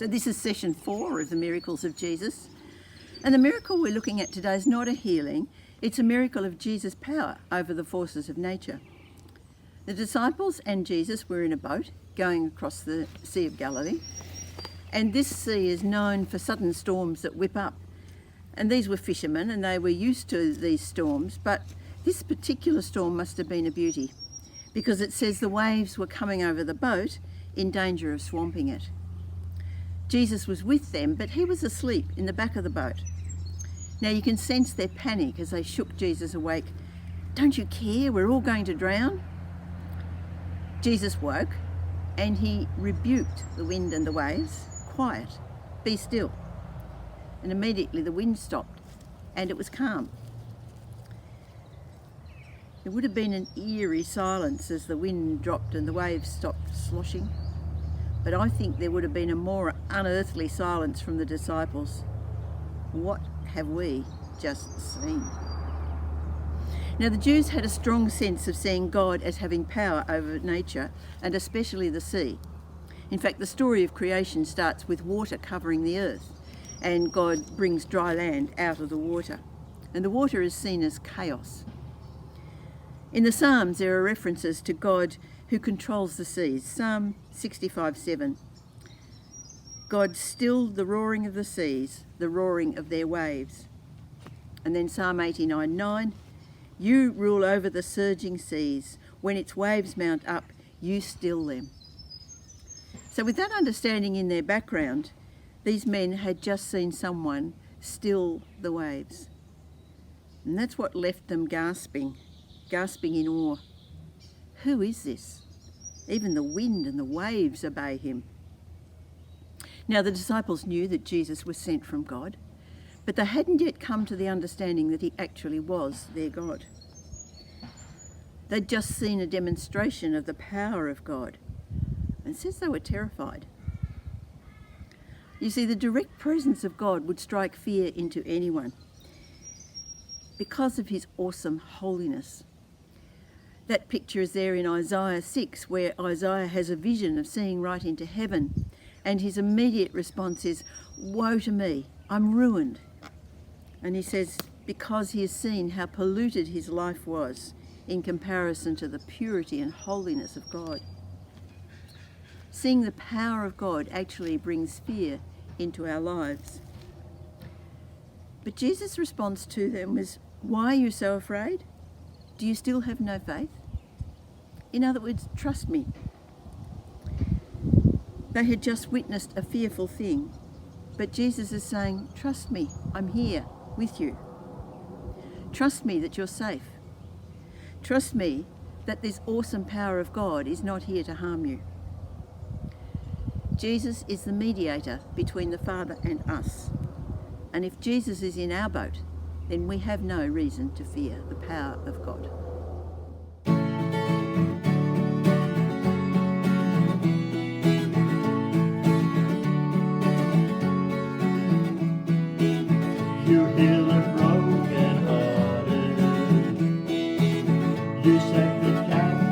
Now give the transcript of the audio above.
This is session 4 of the miracles of Jesus. And the miracle we're looking at today is not a healing, it's a miracle of Jesus' power over the forces of nature. The disciples and Jesus were in a boat going across the Sea of Galilee. And this sea is known for sudden storms that whip up. And these were fishermen and they were used to these storms, but this particular storm must have been a beauty because it says the waves were coming over the boat in danger of swamping it. Jesus was with them, but he was asleep in the back of the boat. Now you can sense their panic as they shook Jesus awake. "Don't you care? We're all going to drown." Jesus woke and he rebuked the wind and the waves. "Quiet, be still." And immediately the wind stopped and it was calm. There would have been an eerie silence as the wind dropped and the waves stopped sloshing. But I think there would have been a more unearthly silence from the disciples. What have we just seen? Now the Jews had a strong sense of seeing God as having power over nature and especially the sea. In fact, the story of creation starts with water covering the earth and God brings dry land out of the water. And the water is seen as chaos. In the Psalms there are references to God who controls the seas. Psalm 65:7. God stilled the roaring of the seas, the roaring of their waves. And then Psalm 89:9. You rule over the surging seas. When its waves mount up, you still them. So with that understanding in their background, these men had just seen someone still the waves. And that's what left them gasping in awe. Who is this? Even the wind and the waves obey him. Now the disciples knew that Jesus was sent from God, but they hadn't yet come to the understanding that he actually was their God. They'd just seen a demonstration of the power of God, and it says they were terrified. You see, the direct presence of God would strike fear into anyone because of his awesome holiness. That picture is there in Isaiah 6, where Isaiah has a vision of seeing right into heaven, and his immediate response is, "Woe to me, I'm ruined." And he says, because he has seen how polluted his life was in comparison to the purity and holiness of God. Seeing the power of God actually brings fear into our lives. But Jesus' response to them was, "Why are you so afraid? Do you still have no faith?" In other words, trust me. They had just witnessed a fearful thing, but Jesus is saying, trust me, I'm here with you. Trust me that you're safe. Trust me that this awesome power of God is not here to harm you. Jesus is the mediator between the Father and us. And if Jesus is in our boat, then we have no reason to fear the power of God. You heal the broken hearted. You set the captive